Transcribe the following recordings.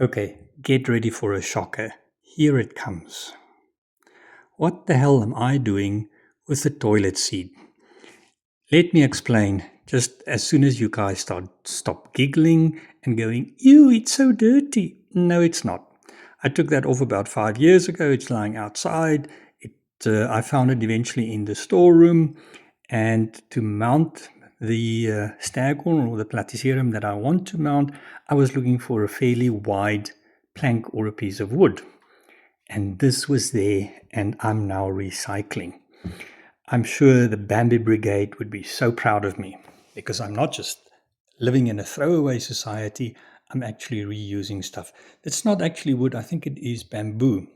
Okay, get ready for a shocker. Here it comes. What the hell am I doing with the toilet seat? Let me explain. Just as soon as you guys stop giggling and going, ew, it's so dirty. No, it's not. I took that off about 5 years ago. It's lying outside. I found it eventually in the storeroom. And to mount the staghorn or the Platycerium that I want to mount, I was looking for a fairly wide plank or a piece of wood. And this was there, and I'm now recycling. I'm sure the Bambi Brigade would be so proud of me because I'm not just living in a throwaway society, I'm actually reusing stuff. It's not actually wood, I think it is bamboo.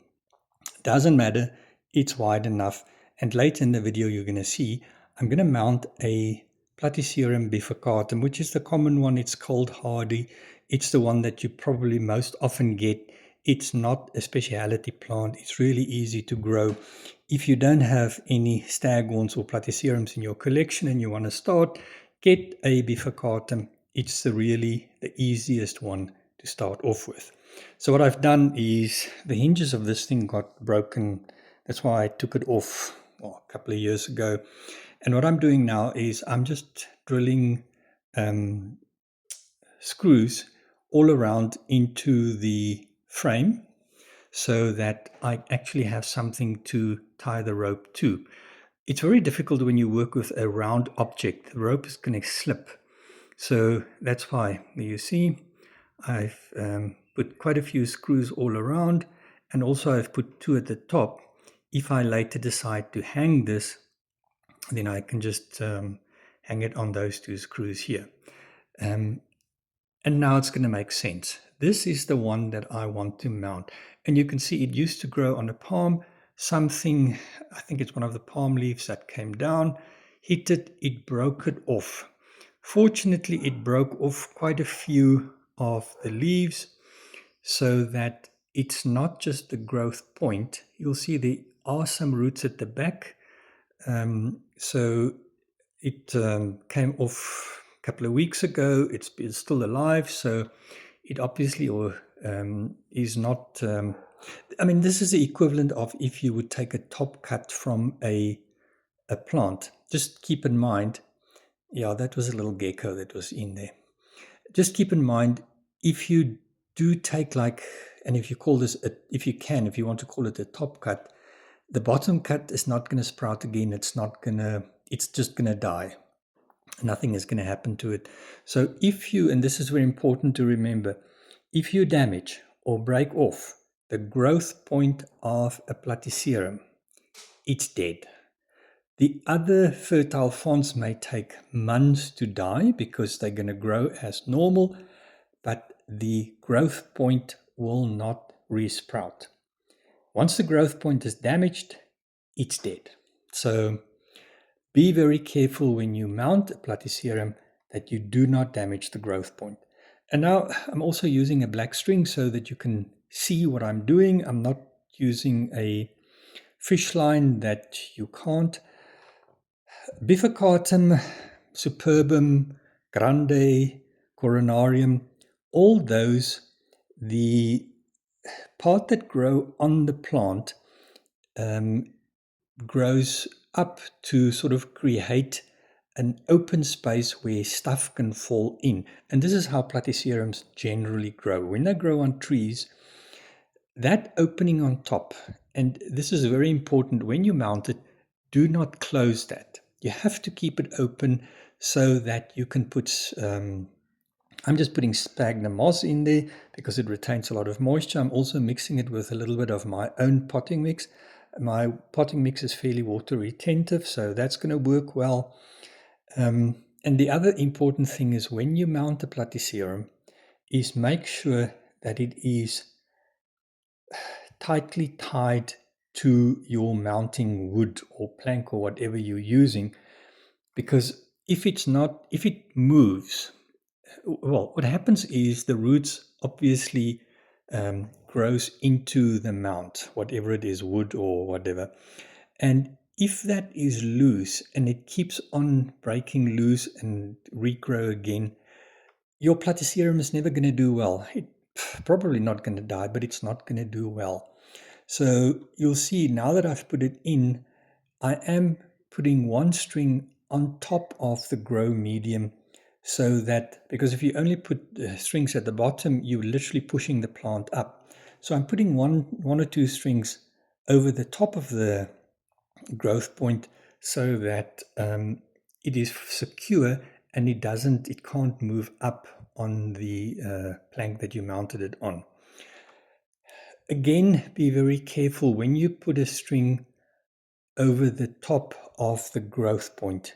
Doesn't matter, it's wide enough. And later in the video, you're going to see I'm going to mount a Platycerium bifurcatum, which is the common one. It's cold hardy. It's the one that you probably most often get. It's not a specialty plant. It's really easy to grow. If you don't have any staghorns or Platyceriums in your collection and you want to start, get a bifurcatum. It's the easiest one to start off with. So what I've done is the hinges of this thing got broken. That's why I took it off a couple of years ago. And what I'm doing now is I'm just drilling screws all around into the frame so that I actually have something to tie the rope to. It's very difficult when you work with a round object. The rope is going to slip. So that's why, you see, I've put quite a few screws all around, and also I've put 2 at the top. If I later decide to hang this, then I can just hang it on those 2 screws here. And now it's going to make sense. This is the one that I want to mount. And you can see it used to grow on a palm. Something, I think it's one of the palm leaves that came down, hit it, it broke it off. Fortunately, it broke off quite a few of the leaves so that it's not just the growth point. You'll see there are some roots at the back. So it came off a couple of weeks ago. It's still alive, so it obviously is not. This is the equivalent of if you would take a top cut from a plant. Just keep in mind, yeah, that was a little gecko that was in there. Just keep in mind, if you do take and if you call this, if you want to call it a top cut, the bottom cut is not going to sprout again. It's just going to die. Nothing is going to happen to it. So and this is very important to remember, if you damage or break off the growth point of a Platycerium, it's dead. The other fertile fronds may take months to die because they're going to grow as normal, but the growth point will not resprout. Once the growth point is damaged, it's dead. So be very careful when you mount a Platycerium that you do not damage the growth point. And now I'm also using a black string so that you can see what I'm doing. I'm not using a fish line that you can't. Bifurcatum, superbum, grande, coronarium, all those, the part that grow on the plant grows up to sort of create an open space where stuff can fall in. And this is how Platyceriums generally grow. When they grow on trees, that opening on top, and this is very important, when you mount it, do not close that. You have to keep it open so that you can put, I'm just putting sphagnum moss in there because it retains a lot of moisture. I'm also mixing it with a little bit of my own potting mix. My potting mix is fairly water retentive, so that's going to work well. And the other important thing is when you mount the Platycerium is make sure that it is tightly tied to your mounting wood or plank or whatever you're using, because if it moves, well, what happens is the roots obviously grows into the mount, whatever it is, wood or whatever. And if that is loose and it keeps on breaking loose and regrow again, your Platycerium is never going to do well. It probably not going to die, but it's not going to do well. So you'll see now that I've put it in, I am putting one string on top of the grow medium, so that, because if you only put strings at the bottom, you're literally pushing the plant up. So I'm putting one or two strings over the top of the growth point, so that it is secure and it can't move up on the plank that you mounted it on. Again, be very careful when you put a string over the top of the growth point.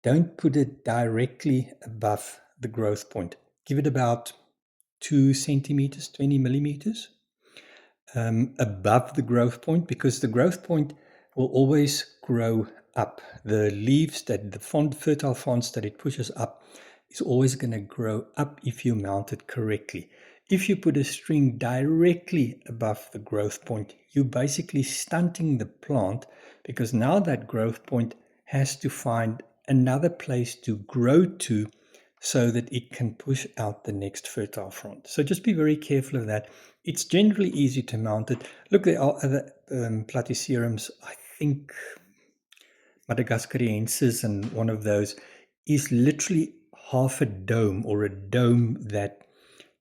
Don't put it directly above the growth point. Give it about 2 centimeters, 20 millimeters above the growth point, because the growth point will always grow up. The leaves, that the fertile fronds that it pushes up, is always going to grow up if you mount it correctly. If you put a string directly above the growth point, you're basically stunting the plant, because now that growth point has to find another place to grow to, so that it can push out the next fertile frond. So just be very careful of that. It's generally easy to mount it. Look, there are other Platyceriums. I think Madagascariensis, and one of those is literally half a dome, or a dome that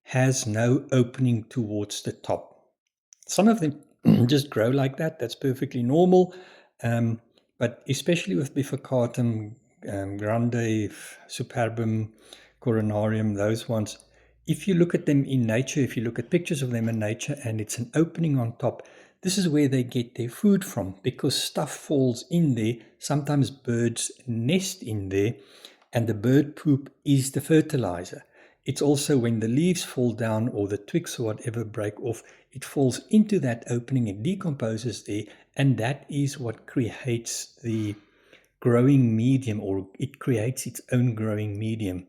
has no opening towards the top. Some of them just grow like that. That's perfectly normal. But especially with Bifurcatum, Grande, Superbum, Coronarium, those ones, if you look at them in nature, if you look at pictures of them in nature and it's an opening on top, this is where they get their food from, because stuff falls in there. Sometimes birds nest in there, and the bird poop is the fertilizer. It's also when the leaves fall down, or the twigs or whatever break off, it falls into that opening, it decomposes there, and that is what creates the growing medium, or it creates its own growing medium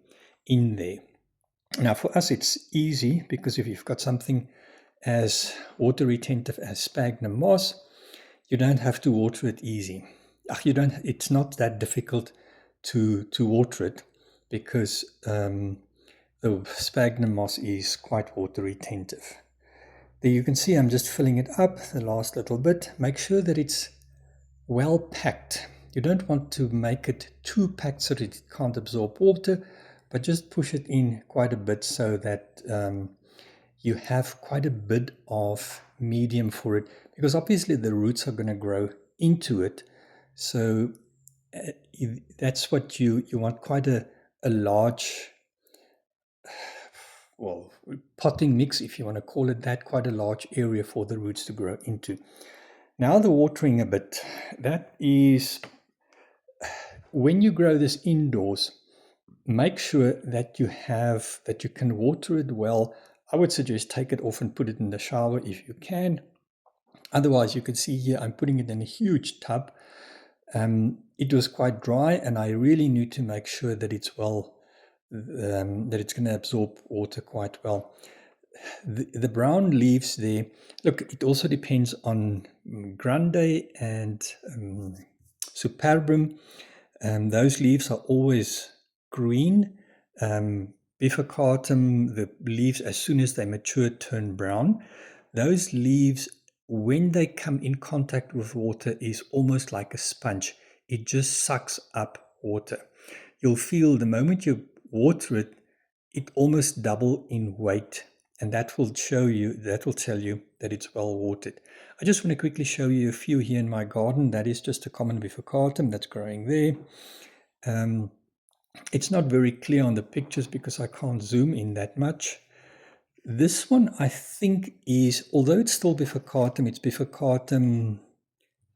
in there. Now for us it's easy, because if you've got something as water retentive as sphagnum moss, you don't have to water it easy. It's not that difficult to water it, because the sphagnum moss is quite water retentive. There you can see I'm just filling it up, the last little bit. Make sure that it's well packed. You don't want to make it too packed so that it can't absorb water, but just push it in quite a bit, so that you have quite a bit of medium for it, because obviously the roots are going to grow into it. So that's what you want, quite a large, well, potting mix, if you want to call it that, quite a large area for the roots to grow into. Now the watering a bit, that is, when you grow this indoors, make sure that you can water it well. I would suggest take it off and put it in the shower if you can. Otherwise, you can see here I'm putting it in a huge tub. It was quite dry, and I really need to make sure that it's that it's going to absorb water quite well. The brown leaves there, look, it also depends on Grande and Superbum. Those leaves are always green. Bifurcatum, the leaves, as soon as they mature, turn brown. Those leaves, when they come in contact with water, is almost like a sponge. It just sucks up water. You'll feel the moment you water it, it almost double in weight, and that will tell you that it's well watered. I just want to quickly show you a few here in my garden. That is just a common Bifurcatum that's growing there. It's not very clear on the pictures because I can't zoom in that much. This one, I think, is, although it's still Bifurcatum, it's Bifurcatum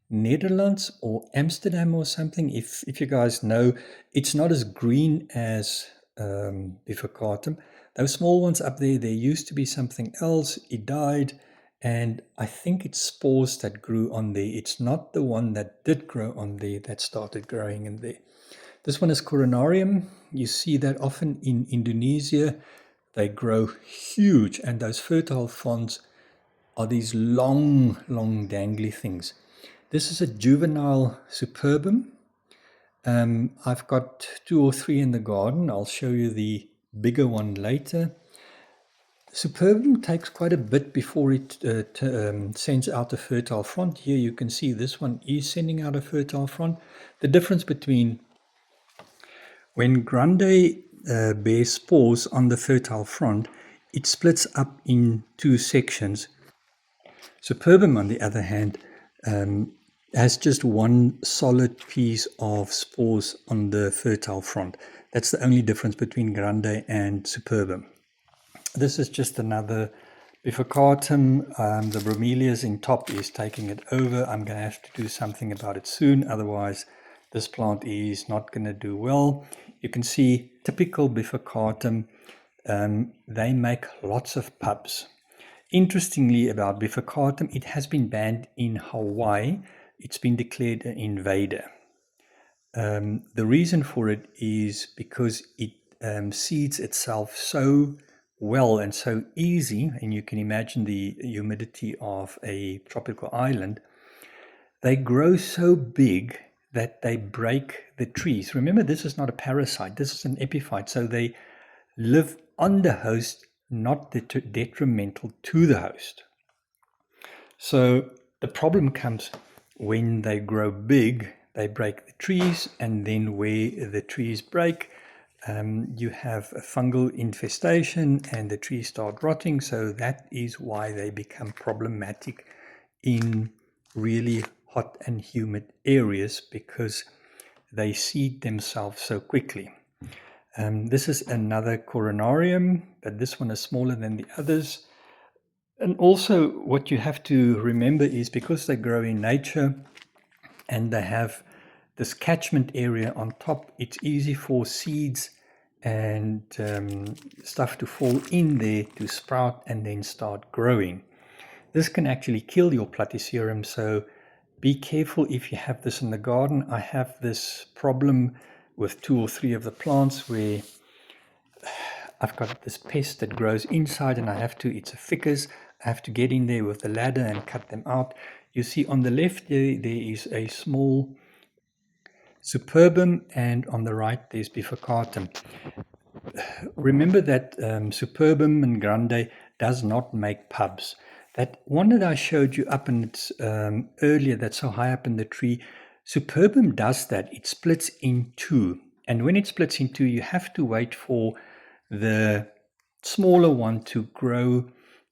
Netherlands or Amsterdam or something. If you guys know, it's not as green as Bifurcatum. Those small ones up there used to be something else. It died, and I think it's spores that grew on there. It's not the one that did grow on there that started growing in there. This one is Coronarium. You see that often in Indonesia. They grow huge, and those fertile fronds are these long, dangly things. This is a juvenile Superbum. I've got 2 or 3 in the garden. I'll show you the bigger one later. Superbum takes quite a bit before it sends out a fertile frond. Here you can see this one is sending out a fertile frond. The difference between when Grande bears spores on the fertile frond, it splits up in two sections. Superbum, on the other hand, has just one solid piece of spores on the fertile frond. That's the only difference between Grande and Superbum. This is just another bifurcatum. The bromelias in top is taking it over. I'm going to have to do something about it soon, otherwise this plant is not going to do well. You can see typical bifurcatum, they make lots of pubs. Interestingly about bifurcatum, it has been banned in Hawaii. It's been declared an invader. The reason for it is because it seeds itself so well and so easy, and you can imagine the humidity of a tropical island. They grow so big that they break the trees. Remember, this is not a parasite, this is an epiphyte, so they live on the host, not detrimental to the host. So the problem comes when they grow big, they break the trees, and then where the trees break, you have a fungal infestation and the trees start rotting. So that is why they become problematic in really hot and humid areas, because they seed themselves so quickly. This is another coronarium, but this one is smaller than the others. And also what you have to remember is because they grow in nature and they have this catchment area on top, it's easy for seeds and stuff to fall in there to sprout and then start growing. This can actually kill your Platycerium, so be careful if you have this in the garden. I have this problem with 2 or 3 of the plants where I've got this pest that grows inside and it's a ficus, I have to get in there with the ladder and cut them out. You see on the left there is a small Superbum, and on the right there's Bifurcatum. Remember that Superbum and Grande does not make pubs. That one that I showed you up in its, earlier, that's so high up in the tree, Superbum does that. It splits in two. And when it splits in two, you have to wait for the smaller one to grow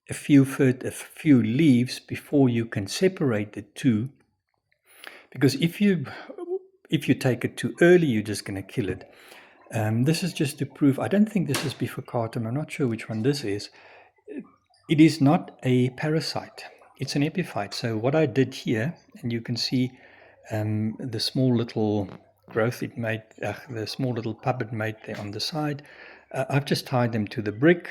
a few leaves before you can separate the two. Because if you take it too early, you're just going to kill it. This is just to prove, I don't think this is Bifurcatum, I'm not sure which one this is. It is not a parasite, it's an epiphyte. So what I did here, and you can see the small little growth it made, the small little pub it made there on the side. I've just tied them to the brick.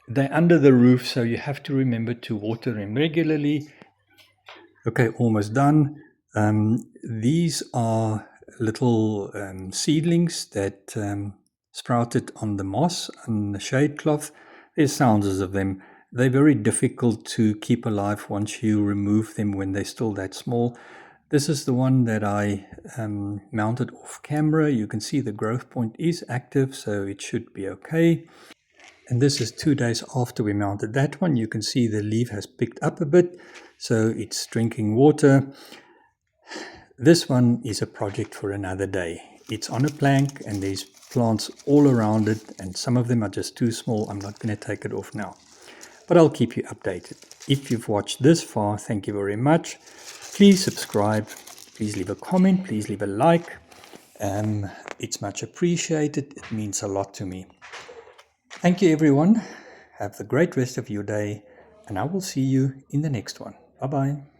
They're under the roof, so you have to remember to water them regularly. Okay, almost done. These are little seedlings that sprouted on the moss and the shade cloth. There's thousands of them. They're very difficult to keep alive once you remove them when they're still that small. This is the one that I mounted off camera. You can see the growth point is active, so it should be okay. And this is 2 days after we mounted that one. You can see the leaf has picked up a bit, so it's drinking water. This one is a project for another day. It's on a plank and there's plants all around it, and some of them are just too small. I'm not going to take it off now, but I'll keep you updated. If you've watched this far, thank you very much. Please subscribe, please leave a comment, please leave a like. It's much appreciated. It means a lot to me. Thank you, everyone. Have the great rest of your day, and I will see you in the next one. Bye-bye.